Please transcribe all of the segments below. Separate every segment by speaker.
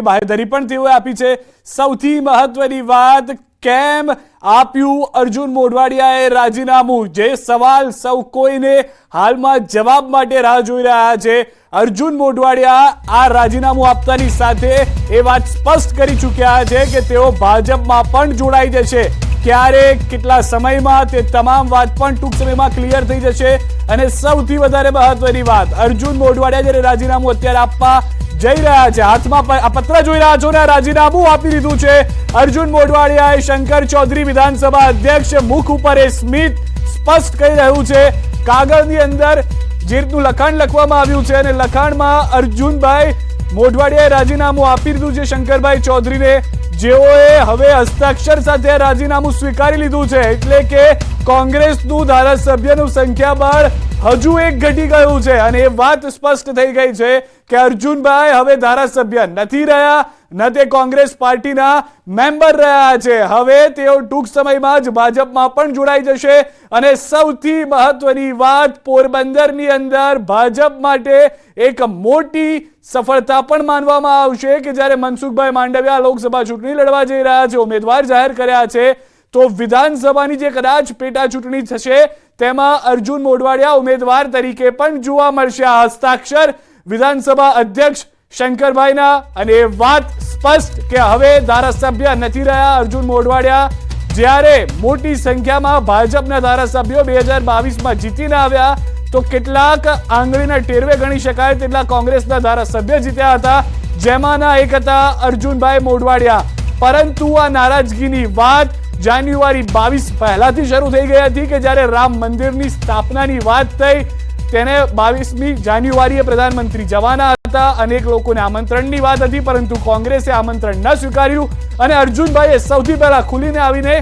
Speaker 1: બાહેધરી પણ તેઓએ આપી છે। સૌથી મહત્વની વાત, કેમ આપ્યું અર્જુન મોઢવાડિયાએ રાજીનામું? જે સવાલ સૌ કોઈને હાલમાં જવાબ માટે રાહ જોઈ રહ્યા છે। અર્જુન મોઢવાડિયા આ રાજીનામું આપતાની સાથે એ વાત સ્પષ્ટ કરી ચૂક્યા છે કે તેઓ ભાજપમાં પણ જોડાઈ જશે। ક્યારે, કેટલા સમયમાં, તે તમામ વાત પણ ટૂંક સમયમાં ક્લિયર થઈ જશે। અને સૌથી વધારે મહત્વની વાત, અર્જુન મોઢવાડિયા જ્યારે રાજીનામું અત્યારે આપવા જઈ રહ્યા છે, હાથમાં આ પત્ર જોઈ રહ્યા છો ને, રાજીનામું આપી દીધું છે અર્જુન મોઢવાડિયાએ। શંકર ચૌધરી વિધાનસભા અધ્યક્ષ મુખ ઉપર એ સ્મિત સ્પષ્ટ કહી રહ્યું છે। કાગળની અંદર જે રીતનું લખાણ લખવામાં આવ્યું છે અને લખાણમાં અર્જુનભાઈ મોઢવાડિયાએ રાજીનામું આપી દીધું છે શંકરભાઈ ચૌધરીને, જેઓએ હવે હસ્તાક્ષર સાથે રાજીનામું સ્વીકારી લીધું છે। એટલે કે કોંગ્રેસનું ધારાસભ્યનું સંખ્યાબળ હજુ એક ઘટી ગયું છે અને એ વાત સ્પષ્ટ થઈ ગઈ છે કે અર્જુનભાઈ હવે ધારાસભ્ય નથી રહ્યા, ન તે કોંગ્રેસ પાર્ટીના મેમ્બર રહ્યા છે। હવે તેઓ ટૂંક સમયમાં જ ભાજપમાં પણ જોડાઈ જશે। અને સૌથી મહત્વની વાત, પોરબંદરની અંદર ભાજપ માટે એક મોટી સફળતા પણ માનવામાં આવશે કે જ્યારે મનસુખભાઈ માંડવિયા લોકસભા ચૂંટણી લડવા જઈ રહ્યા છે, ઉમેદવાર જાહેર કર્યા છે, તો વિધાનસભાની જે કદાચ પેટા ચૂંટણી થશે તેમાં અર્જુન મોઢવાડિયા ઉમેદવાર તરીકે પણ જોવા મળશે। આ હસ્તાક્ષર વિધાનસભા અધ્યક્ષ શંકરભાઈના અને એ વાત સ્પષ્ટ કે હવે ધારાસભ્ય નથી રહ્યા અર્જુન મોઢવાડિયા। જ્યારે મોટી સંખ્યામાં ભાજપના ધારાસભ્યો 2022માં જીતીને આવ્યા તો કેટલાક આંગળીના ટેરવે ગણી શકાય તેટલા કોંગ્રેસના ધારાસભ્ય જીત્યા હતા, જેમાંના એક હતા અર્જુનભાઈ મોઢવાડિયા। પરંતુ આ નારાજગીની વાત જાન્યુઆરી 22 પહેલાથી શરૂ થઈ ગઈ હતી કે જ્યારે રામ મંદિરની સ્થાપનાની વાત થઈ, તેને 22મી જાન્યુઆરીએ પ્રધાનમંત્રી જવાના હતા। અનેક લોકોને આમંત્રણની વાત હતી, પરંતુ કોંગ્રેસે આમંત્રણ ન સ્વીકાર્યું અને અર્જુનભાઈએ સૌથી પહેલા ખુલીને આવીને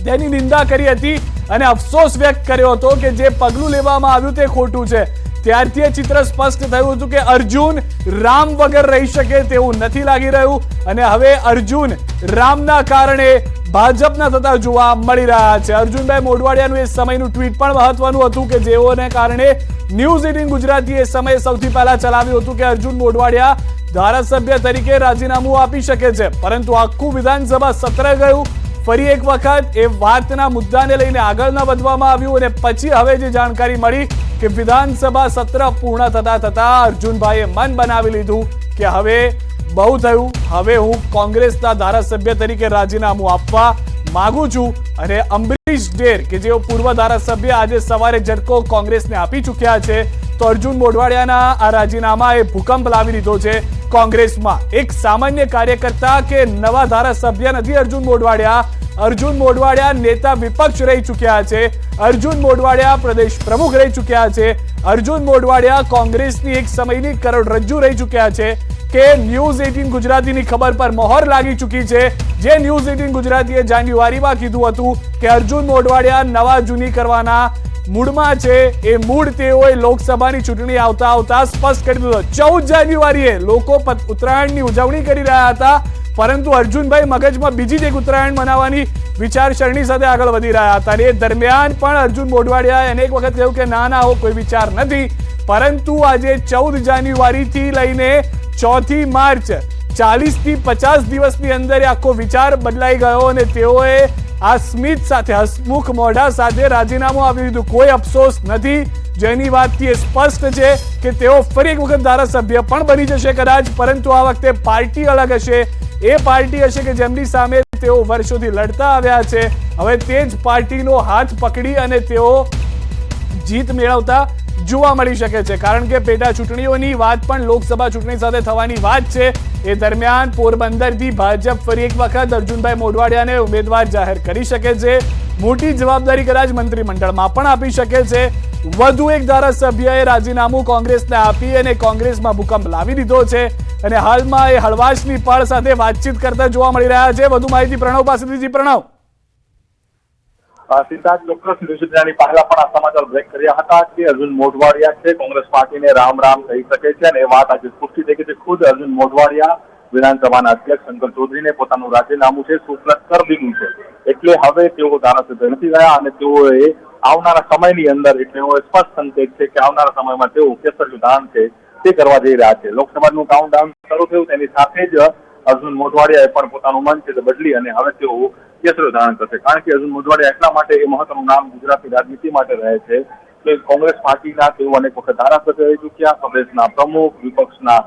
Speaker 1: તેની નિંદા કરી હતી અને અફસોસ વ્યક્ત કર્યો હતો કે જે પગલું લેવામાં આવ્યું તે ખોટું છે। ત્યારથી એ ચિત્ર સ્પષ્ટ થયું હતું કે અર્જુન રામ વગર રહી શકે તેવું નથી લાગી રહ્યું અને હવે અર્જુન રામના કારણે ભાજપના થતા જોવા મળી રહ્યા છે। અર્જુનભાઈ મોઢવાડિયાનું એ સમયનું ટ્વીટ પણ મહત્વનું હતું કે જેઓને કારણે ન્યૂઝ 18 ગુજરાતી એ સમયે સૌથી પહેલા ચલાવ્યું હતું કે અર્જુન મોઢવાડિયા ધારાસભ્ય તરીકે રાજીનામું આપી શકે છે, પરંતુ આખું વિધાનસભા સત્ર ગયું। ફરી એક વખત એ વાતના મુદ્દાને લઈને આગળ ન વધવામાં આવ્યું અને પછી હવે જે જાણકારી મળી કે વિધાનસભા સત્ર પૂર્ણ થતા અર્જુનભાઈએ મન બનાવી લીધું કે હવે બહુ થયું, હવે હું કોંગ્રેસના ધારાસભ્ય તરીકે રાજીનામું આપવા માંગુ છું। અને અંબરીશ ડેર કે જેઓ પૂર્વ ધારાસભ્ય આજે સવારે ઝટકો કોંગ્રેસને આપી ચૂક્યા છે, તો અર્જુન મોઢવાડિયાના આ રાજીનામાએ ભૂકંપ લાવી દીધો છે કોંગ્રેસમાં। એક સામાન્ય કાર્યકર્તા કે નવા ધારાસભ્ય નથી અર્જુન મોઢવાડિયા। અર્જુન મોઢવાડિયા નેતા વિપક્ષ રહી ચૂક્યા છે, અર્જુન મોઢવાડિયા પ્રદેશ પ્રમુખ રહી ચૂક્યા છે, અર્જુન મોઢવાડિયા કોંગ્રેસની એક સમયની કરોડરજ્જુ રહી ચૂક્યા છે કે ન્યૂઝ 18 ગુજરાતીની ખબર પર મોહર લાગી ચૂકી છે। જે ન્યૂઝ 18 ગુજરાતીએ જાન્યુઆરીમાં કીધું હતું કે અર્જુન મોઢવાડિયા નવા જૂની કરવાના મૂડમાં છે, એ મૂડ તેઓએ લોકસભાની ચૂંટણી આવતા સ્પષ્ટ કરી દીધો। 14 જાન્યુઆરીએ લોકો ઉત્તરાયણની ઉજવણી કરી રહ્યા હતા, પરંતુ અર્જુનભાઈ મગજમાં બીજી જ એક ઉત્તરાયણ મનાવવાની વિચારસરણી સાથે આગળ વધી રહ્યા હતા। અને એ દરમિયાન પણ અર્જુન મોઢવાડિયાએ અનેક વખત કહ્યું કે ના કોઈ વિચાર નથી, પરંતુ આજે 14 જાન્યુઆરીથી લઈને 4 માર્ચ 40 થી 50 દિવસની અંદર આખો વિચાર બદલાઈ ગયો અને તેઓએ આ સ્મિત સાથે, હસમુખ મોઢા સાથે રાજીનામું આપી દીધું। કોઈ અફસોસ નથી, જેની વાતથી એ સ્પષ્ટ છે કે તેઓ ફરી એક વખત ધારાસભ્ય પણ બની જશે કદાચ, પરંતુ આ વખતે પાર્ટી અલગ હશે। એ પાર્ટી હશે કે જેમની સામે તેઓ વર્ષોથી લડતા આવ્યા છે। હવે તે જ પાર્ટીનો હાથ પકડી અને તેઓ જીત મેળવતા જોવા મળી શકે છે, કારણ કે પેટા ચૂંટણીઓની વાત પણ લોકસભા ચૂંટણી સાથે થવાની વાત છે। એ દરમિયાન પોરબંદરથી ભાજપ ફરી એક વખત અર્જુનભાઈ મોઢવાડિયાને ઉમેદવાર જાહેર કરી શકે છે। મોટી જવાબદારી કદાચ મંત્રીમંડળમાં પણ આપી શકે છે। વધુ એક ધારાસભ્યએ રાજીનામું કોંગ્રેસને આપી અને કોંગ્રેસમાં ભૂકંપ લાવી દીધો છે અને હાલમાં એ હળવાશની પળ સાથે વાતચીત કરતા જોવા મળી રહ્યા છે। વધુ માહિતી પ્રણવ પાસેથી। પ્રણવ,
Speaker 2: સિદ્ધાર્થ, ચોક્કસ ન્યૂઝ પહેલા પણ આ સમાચાર બ્રેક કર્યા હતા કે અર્જુન મોઢવાડિયા છે કોંગ્રેસ પાર્ટીને રામ રામ કહી શકે છે અને એ વાત આજે પુષ્ટિ થઈ ગઈ છે। ખુદ અર્જુન મોઢવાડિયા વિધાનસભાના અધ્યક્ષ શંકર ચૌધરીને પોતાનું રાજીનામું છે સુપ્રત કરી દીધું છે, એટલે હવે તેઓ ધારાસભ્ય નથી રહ્યા અને તેઓએ આવનારા સમયની અંદર એટલે સ્પષ્ટ સંકેત છે કે આવનારા સમયમાં તેઓ કેસરીયું ધારણ છે તે કરવા જઈ રહ્યા છે। લોકસભાનું કાઉન્ટડાઉન શરૂ થયું તેની સાથે જ અર્જુન મોઢવાડિયાએ પણ પોતાનું મન છે તે બદલી અને હવે તેઓ કેસરીઓ ધારણ કરશે, કારણ કે અર્જુન મોઢવાડિયા એટલા માટે એ મહત્વનું નામ ગુજરાતની રાજનીતિ માટે રહે છે કે કોંગ્રેસ પાર્ટીના તેઓ અનેક વખત ધારાસભ્ય રહી ચૂક્યા, પ્રદેશના પ્રમુખ, વિપક્ષના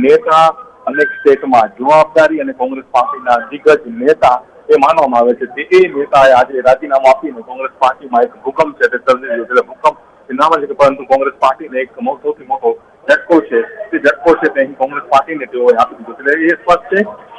Speaker 2: નેતા, અનેક સ્ટેટમાં જવાબદારી અને કોંગ્રેસ પાર્ટીના દિગ્ગજ નેતા એ માનવામાં આવે છે કે એ નેતાએ આજે રાજીનામું આપીને કોંગ્રેસ પાર્ટીમાં એક ભૂકંપ છે તે સર્જાયો છે। ભૂકંપ નામ જ છે, પરંતુ કોંગ્રેસ પાર્ટીને એક સૌથી મોટો ઝટકો છે તે ઝટકો છે તે અહીં કોંગ્રેસ પાર્ટીને તેઓએ આપી દીધો છે। એટલે એ સ્પષ્ટ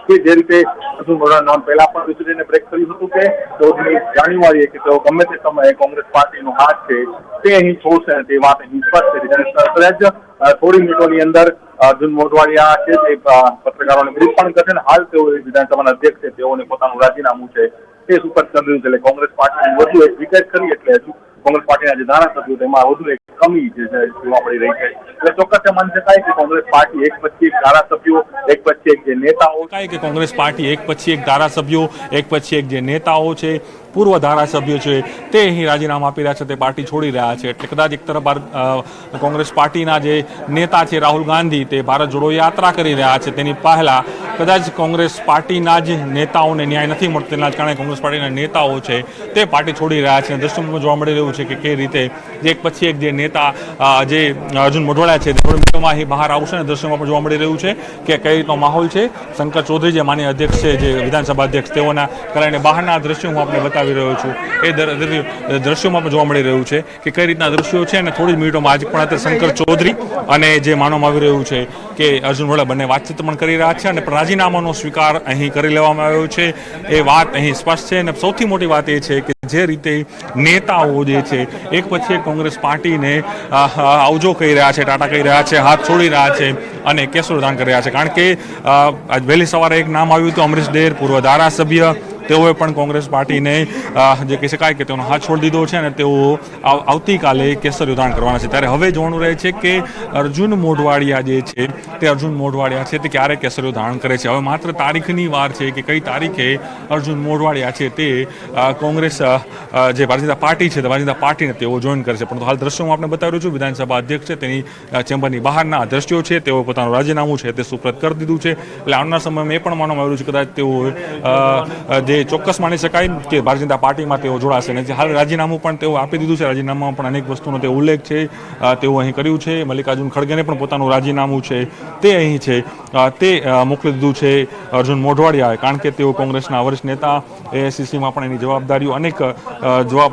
Speaker 2: છે કે જે રીતે અર્જુન મોઢવાડિયાનું નામ પહેલા પણ વિસુજીને બ્રેક કર્યું હતું કે 14મી જાન્યુઆરીએ કે તેઓ ગમે તે સમયે કોંગ્રેસ પાર્ટીનો હાથ છે તે અહીં છોડશે અને તે વાત અહીં સ્પષ્ટ છે। ત્યારે તરત જ થોડી મિનિટોની અંદર અર્જુન મોઢવાડિયા છે તે પત્રકારોને બ્રીફ પણ કરશે અને હાલ તેઓ વિધાનસભાના અધ્યક્ષ છે તેઓને પોતાનું રાજીનામું છે તે સુપરત કરી દીધું છે। એટલે કોંગ્રેસ પાર્ટીની વધુ એક વિકેટ કરી એટલે હજુ કોંગ્રેસ પાર્ટીના જે ધારાસભ્યો તેમાં વધુ એક કમી જોવા મળી રહી છે। એટલે ચોક્કસ માની શકાય કે કોંગ્રેસ પાર્ટી એક પછી એક ધારાસભ્યો, એક પછી એક જે નેતાઓ
Speaker 3: કે કોંગ્રેસ પાર્ટી એક પછી એક ધારાસભ્યો, એક પછી એક જે નેતાઓ છે, પૂર્વ ધારાસભ્યો છે તે અહીં રાજીનામા આપી રહ્યા છે, તે પાર્ટી છોડી રહ્યા છે। એટલે કદાચ એક તરફ કોંગ્રેસ પાર્ટીના જે નેતા છે રાહુલ ગાંધી તે ભારત જોડો યાત્રા કરી રહ્યા છે, તેની પહેલા કદાચ કોંગ્રેસ પાર્ટીના જ નેતાઓને ન્યાય નથી મળતો, તેના જ કારણે કોંગ્રેસ પાર્ટીના નેતાઓ છે તે પાર્ટી છોડી રહ્યા છે। દ્રશ્યોમાં જોવા મળી રહ્યું છે કે કઈ રીતે એક પછી એક જે નેતા જે અર્જુન મોઢવાડિયા છે થોડી મિનિટોમાં અહીં બહાર આવશે અને દ્રશ્યોમાં પણ જોવા મળી રહ્યું છે કે કઈ રીતનો માહોલ છે। શંકર ચૌધરી જે માનનીય અધ્યક્ષ છે, જે વિધાનસભા અધ્યક્ષ, તેઓના કારણે બહારના દ્રશ્યો હું આપણે બતાવી રહ્યો છું। એ દ્રશ્યોમાં પણ જોવા મળી રહ્યું છે કે કઈ રીતના દ્રશ્યો છે અને થોડી મિનિટોમાં આજે પણ અત્યારે શંકર ચૌધરી અને જે માનવામાં આવી રહ્યું છે કે અર્જુન મોઢવાડિયા બંને વાતચીત પણ કરી રહ્યા છે અને રાજીનામાનો સ્વીકાર અહીં કરી લેવામાં આવ્યો છે, એ વાત અહીં સ્પષ્ટ છે। અને સૌથી મોટી વાત એ છે કે જે રીતે નેતાઓ જે છે એક પછી એક કોંગ્રેસ પાર્ટીને આવજો કહી રહ્યા છે, ટાટા કહી રહ્યા છે, હાથ છોડી રહ્યા છે અને કેસરીઓ ધારણ કરી રહ્યા છે। કારણ કે વહેલી સવારે એક નામ આવ્યું હતું અમરીશ ડેર, પૂર્વ ધારાસભ્ય, તેઓએ પણ કોંગ્રેસ પાર્ટીને જે કહી શકાય કે તેઓનો હાથ છોડી દીધો છે અને તેઓ આવતીકાલે કેસરીઓ ધારણ કરવાના છે। ત્યારે હવે જોવાનું રહે છે કે અર્જુન મોઢવાડિયા જે છે તે અર્જુન મોઢવાડિયા છે તે ક્યારે કેસરીઓ ધારણ કરે છે। હવે માત્ર તારીખની વાર છે કે કઈ તારીખે અર્જુન મોઢવાડિયા છે તે કોંગ્રેસ જે ભારતીય જનતા પાર્ટી છે, ભારતીય જનતા પાર્ટીને તેઓ જોઈન કરે છે। પરંતુ હાલ દ્રશ્યો હું આપણે બતાવી રહ્યું છું, વિધાનસભા અધ્યક્ષ છે તેની ચેમ્બરની બહારના દ્રશ્યો છે, તેઓ પોતાનું રાજીનામું છે તે સુપ્રત કરી દીધું છે। એટલે આવનાર સમયમાં એ પણ માનવામાં આવ્યું છે કદાચ તેઓ જે ચોક્કસ માની શકાય કે ભારતીય જનતા પાર્ટીમાં તેઓ જોડાશે અને હાલ રાજીનામું પણ તેઓ આપી દીધું છે। રાજીનામામાં પણ અનેક વસ્તુનો તે ઉલ્લેખ છે તેઓ અહીં કર્યું છે। મલ્લિકાર્જુન ખડગેને પણ પોતાનું રાજીનામું છે તે અહીં છે તે મોકલી દીધું છે અર્જુન મોઢવાડિયાએ, કારણ કે તેઓ કોંગ્રેસના વરિષ્ઠ નેતા, એઆઈસીસીમાં પણ એની જવાબદારીઓ અનેક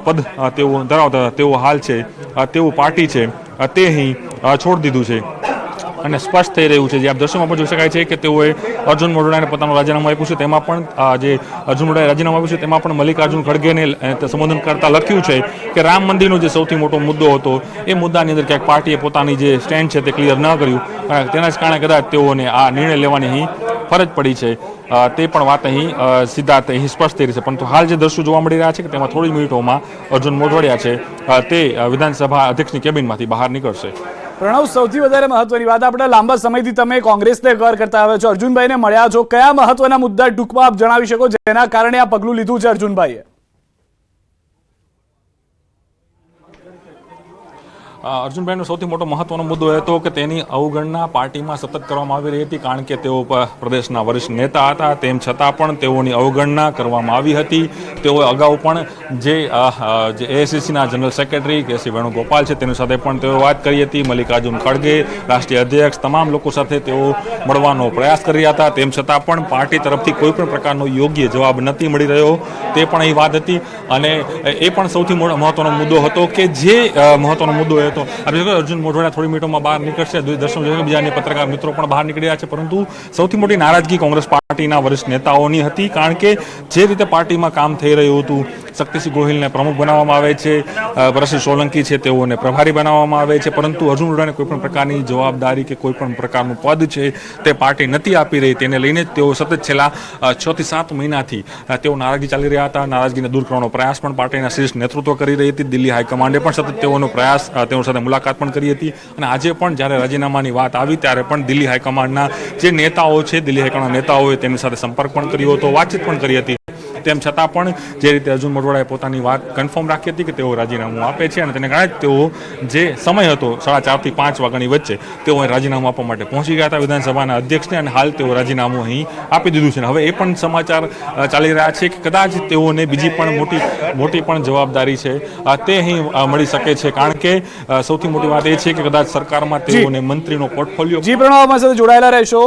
Speaker 3: પદ તેઓ ધરાવતા, તેઓ હાલ છે તેઓ પાર્ટી છે તે અહીં છોડી દીધું છે અને સ્પષ્ટ થઈ રહ્યું છે। જે આપ દ્રશ્યોમાં પણ જોઈ શકાય છે કે તેઓએ અર્જુન મોઢવાડિયાને પોતાનું રાજીનામું આપ્યું છે, તેમાં પણ જે અર્જુન મોઢવાડિયાએ રાજીનામું આપ્યું છે તેમાં પણ મલ્લિકાર્જુન ખડગેને સંબોધન કરતા લખ્યું છે કે રામ મંદિરનો જે સૌથી મોટો મુદ્દો હતો એ મુદ્દાની અંદર ક્યાંક પાર્ટીએ પોતાની જે સ્ટેન્ડ છે તે ક્લિયર ન કર્યું અને તેના જ કારણે કદાચ તેઓને આ નિર્ણય લેવાની અહીં ફરજ પડી છે, તે પણ વાત અહીં સીધા અહીં સ્પષ્ટ થઈ રહી છે। પરંતુ હાલ જે દ્રશ્યો જોવા મળી રહ્યા છે કે તેમાં થોડી મિનિટોમાં અર્જુન મોઢવાડિયા છે તે વિધાનસભા અધ્યક્ષની કેબિનમાંથી બહાર નીકળશે।
Speaker 1: પ્રણવ, સૌથી વધારે મહત્વની વાત, આપણે લાંબા સમયથી તમે કોંગ્રેસને કવર કરતા આવ્યા છો, અર્જુનભાઈને મળ્યા છો, કયા મહત્વના મુદ્દા ટૂંકમાં આપ જણાવી શકો જેના કારણે આ પગલું લીધું છે અર્જુનભાઈએ?
Speaker 3: અર્જુનભાઈનો સૌથી મોટો મહત્વનો મુદ્દો એ હતો કે તેની અવગણના પાર્ટીમાં સતત કરવામાં આવી રહી હતી, કારણ કે તેઓ પ્રદેશના વરિષ્ઠ નેતા હતા, તેમ છતાં પણ તેઓની અવગણના કરવામાં આવી હતી। તેઓએ અગાઉ પણ જે એઆઈસીસીના જનરલ સેક્રેટરી કે.સી. વેણુગોપાલ છે તેની સાથે પણ તેઓ વાત કરી હતી, મલ્લિકાર્જુન ખડગે, રાષ્ટ્રીય અધ્યક્ષ, તમામ લોકો સાથે તેઓ મળવાનો પ્રયાસ કરી રહ્યા હતા, તેમ છતાં પણ પાર્ટી તરફથી કોઈ પણ પ્રકારનો યોગ્ય જવાબ નથી મળી રહ્યો, તે પણ અહીં વાત હતી। અને એ પણ સૌથી મહત્વનો મુદ્દો હતો કે જે મહત્વનો મુદ્દો એ હતો અર્જુન મોઢવાડિયા થોડી મિનિટોમાં બહાર નીકળશે, દર્શન બીજા પત્રકાર મિત્રો પણ બહાર નીકળી રહ્યા છે, પરંતુ સૌથી મોટી નારાજગી કોંગ્રેસ પાર્ટીના વરિષ્ઠ નેતાઓની હતી, કારણ કે જે રીતે પાર્ટીમાં કામ થઈ રહ્યું હતું, શક્તિસિંહ ગોહિલને પ્રમુખ બનાવવામાં આવે છે, પરસી સોલંકી છે તેઓને પ્રભારી બનાવવામાં આવે છે, પરંતુ અર્જુન મોઢવાડિયાને કોઈ પણ પ્રકારની જવાબદારી કે કોઈ પણ પ્રકારનું પદ છે તે પાર્ટી નથી આપી રહી, તેને લઈને તેઓ સતત છેલ્લા 6 થી 7 મહિનાથી તેઓ નારાજગી ચાલી રહ્યા હતા। નારાજગીને દૂર કરવાનો પ્રયાસ પણ પાર્ટીના શીર્ષ નેતૃત્વ કરી રહી હતી, દિલ્હી હાઈકમાન્ડે પણ સતત તેઓનો પ્રયાસ, તેઓ સાથે મુલાકાત પણ કરી હતી અને આજે પણ જ્યારે રાજીનામાની વાત આવી ત્યારે પણ દિલ્હી હાઈકમાન્ડના જે નેતાઓ છે, દિલ્હી હાઈકમાન્ડના નેતાઓએ તેમની સાથે સંપર્ક પણ કર્યો હતો, વાતચીત પણ કરી હતી। તેમ છતાં પણ જે રીતે અર્જુન મોઢવાડિયાએ પોતાની વાત કન્ફર્મ રાખી હતી કે તેઓ રાજીનામું આપે છે અને તેને કારણે જ તેઓ જે સમય હતો 4:30 થી 5 વાગ્યાની વચ્ચે તેઓ અહીં રાજીનામું આપવા માટે પહોંચી ગયા હતા વિધાનસભાના અધ્યક્ષને, અને હાલ તેઓ રાજીનામું અહીં આપી દીધું છે. હવે એ પણ સમાચાર ચાલી રહ્યા છે કે કદાચ તેઓને બીજી પણ મોટી પણ જવાબદારી છે તે અહીં મળી શકે છે, કારણ કે સૌથી મોટી વાત એ છે કે કદાચ સરકારમાં તેઓને મંત્રીનો પોર્ટફોલિયો.
Speaker 1: જી પ્રણવ, અમારી સાથે જોડાયેલા રહેશો.